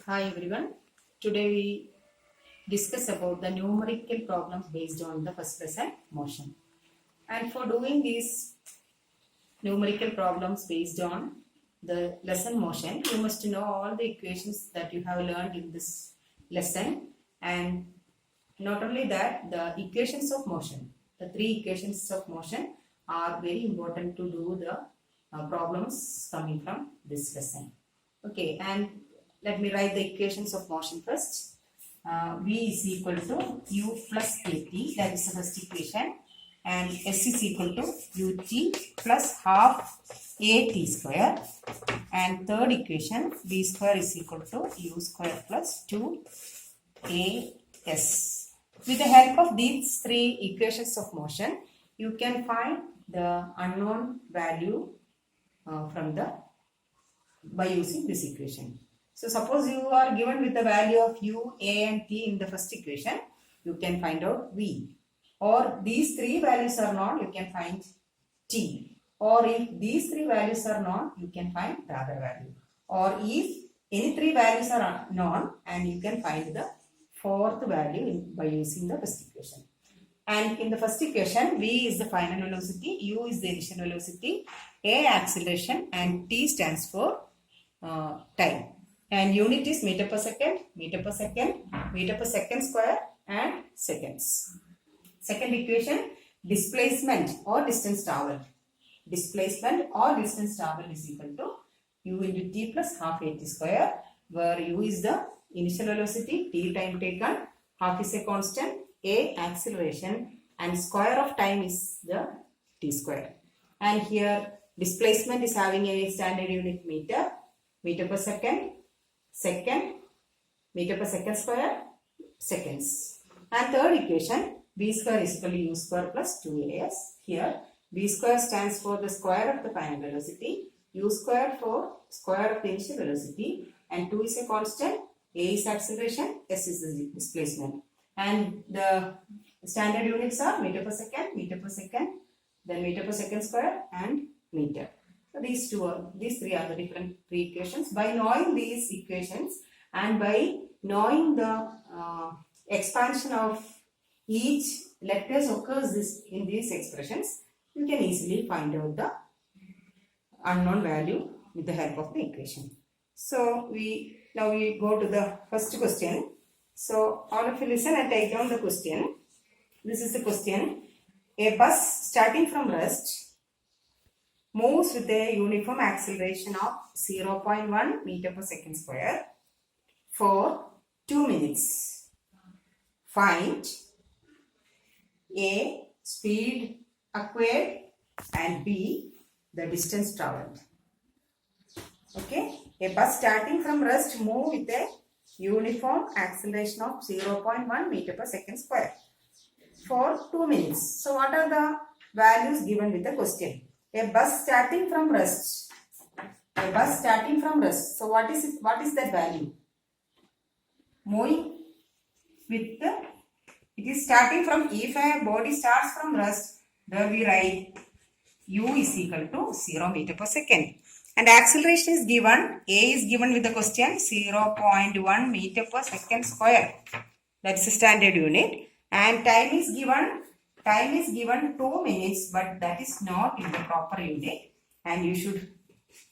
Hi everyone. Today we discuss about the numerical problems based on the first lesson motion. And for doing these numerical problems based on the lesson motion, you must know all the equations that you have learned in this lesson. And not only that, the equations of motion, the three equations of motion are very important to do the problems coming from this lesson. Okay, and let me write the equations of motion first. V is equal to U plus AT, that is the first equation, and S is equal to UT plus half AT square, and third equation, V square is equal to U square plus 2AS. With the help of these three equations of motion, you can find the unknown value by using this equation. So suppose you are given with the value of U, A and T in the first equation, you can find out V. Or these three values are known, you can find T. Or if these three values are known, you can find the other value. Or if any three values are known, and you can find the fourth value by using the first equation. And in the first equation, V is the final velocity, U is the initial velocity, A acceleration, and T stands for time. And unit is meter per second, meter per second, meter per second square, and seconds. Second equation, displacement or distance traveled. Displacement or distance traveled is equal to U into T plus half AT square, where U is the initial velocity, T time taken, half is a constant, A acceleration, and square of time is the T square. And here displacement is having a standard unit meter, meter per second, second, meter per second square, seconds. And third equation, V square is equal to U square plus 2AS. Here V square stands for the square of the final velocity, U square for square of the initial velocity, and 2 is a constant, A is acceleration, S is the displacement. And the standard units are meter per second, then meter per second square, and meter. So these three are the different three equations. By knowing these equations and by knowing the expansion of each letters occurs in these expressions, you can easily find out the unknown value with the help of the equation. So now we go to the first question. So all of you listen and take down the question. This is the question. A bus starting from rest moves with a uniform acceleration of 0.1 meter per second square for 2 minutes. Find A, speed acquired, and B, the distance traveled. Okay, a bus starting from rest moves with a uniform acceleration of 0.1 meter per second square for 2 minutes. So what are the values given with the question? A bus starting from rest. A bus starting from rest. So what is it? What is that value? Moving with the, it is starting from, if a body starts from rest, there we write U is equal to 0 meter per second. And acceleration is given, A is given with the question 0.1 meter per second square. That's the standard unit. And time is given 2 minutes, but that is not in the proper unit. And you should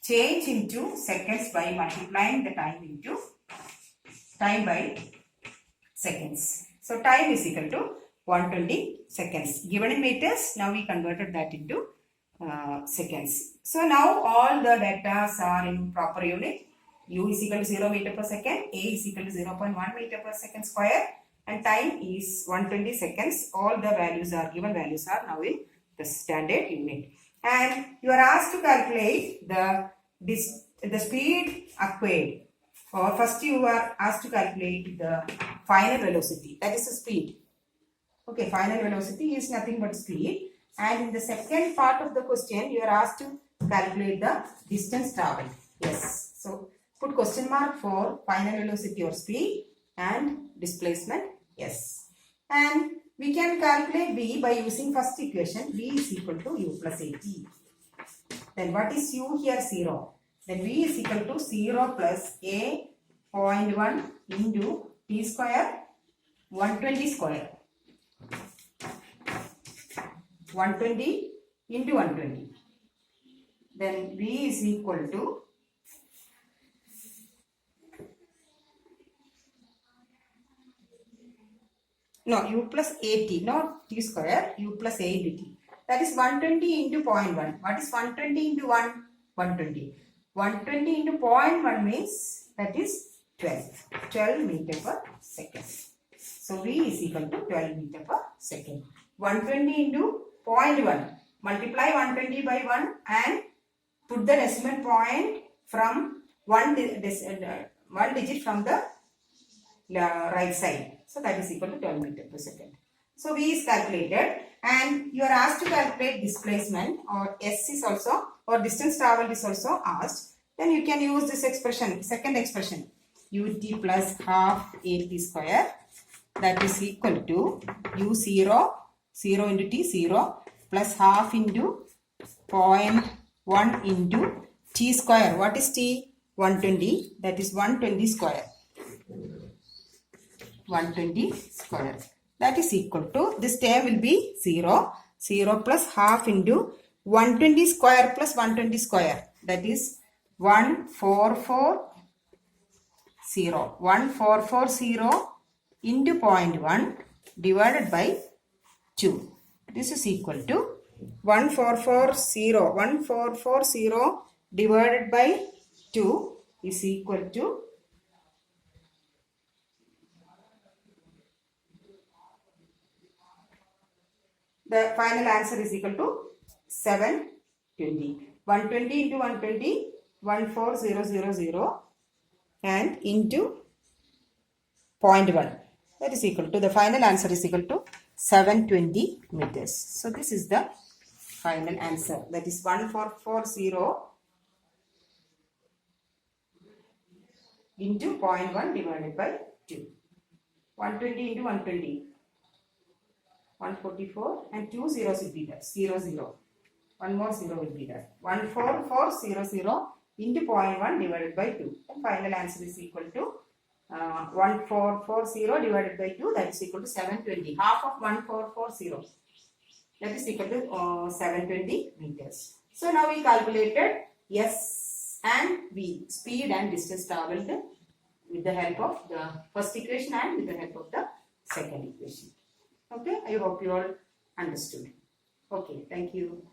change into seconds by multiplying the time by seconds. So time is equal to 120 seconds. Given in meters, now we converted that into seconds. So now all the data are in proper unit. U is equal to 0 meter per second, A is equal to 0.1 meter per second square, and time is 120 seconds. All the values are now in the standard unit. And you are asked to calculate the speed acquired. Or first you are asked to calculate the final velocity, that is the speed. Okay, final velocity is nothing but speed. And in the second part of the question, you are asked to calculate the distance traveled. Yes. So put question mark for final velocity or speed and displacement. Yes. And we can calculate V by using first equation. V is equal to U plus AT. Then what is U here? 0. Then V is equal to 0 plus A 0.1 into t square 120 square. 120 into 120. Then V is equal to u plus 80, not t square, u plus 80. That is 120 into 0.1. What is 120 into 1? 120. 120 into 0.1 means that is 12. 12 meter per second. So V is equal to 12 meter per second. 120 into 0.1. Multiply 120 by 1 and put the decimal point from one digit from the right side. So that is equal to 12 meter per second. So V is calculated and you are asked to calculate displacement or S is also or distance traveled is also asked. Then you can use this expression, second expression, ut plus half at square, that is equal to u0, 0 into t 0 plus half into 0.1 into t square. What is t? 120, that is 120 square. 120 square. That is equal to, this term will be 0. 0 plus half into 120 square plus 120 square. That is 1440. 1440 into 0.1 divided by 2. This is equal to 1440 divided by 2 is equal to the final answer is equal to 720. 120 into 120, 14000 and into 0.1. That is equal to, the final answer is equal to 720 meters. So this is the final answer. That is 1440 into 0.1 divided by 2. 120 into 120. 144 and 2 zeros will be there. 0, 0. One more 0 will be there. 14400 into 0.1 divided by 2. And final answer is equal to 1440 divided by 2, that is equal to 720. Half of 1440. That is equal to 720 meters. So now we calculated S and V, speed and distance traveled, with the help of the first equation and with the help of the second equation. Okay, I hope you all understood. Okay, thank you.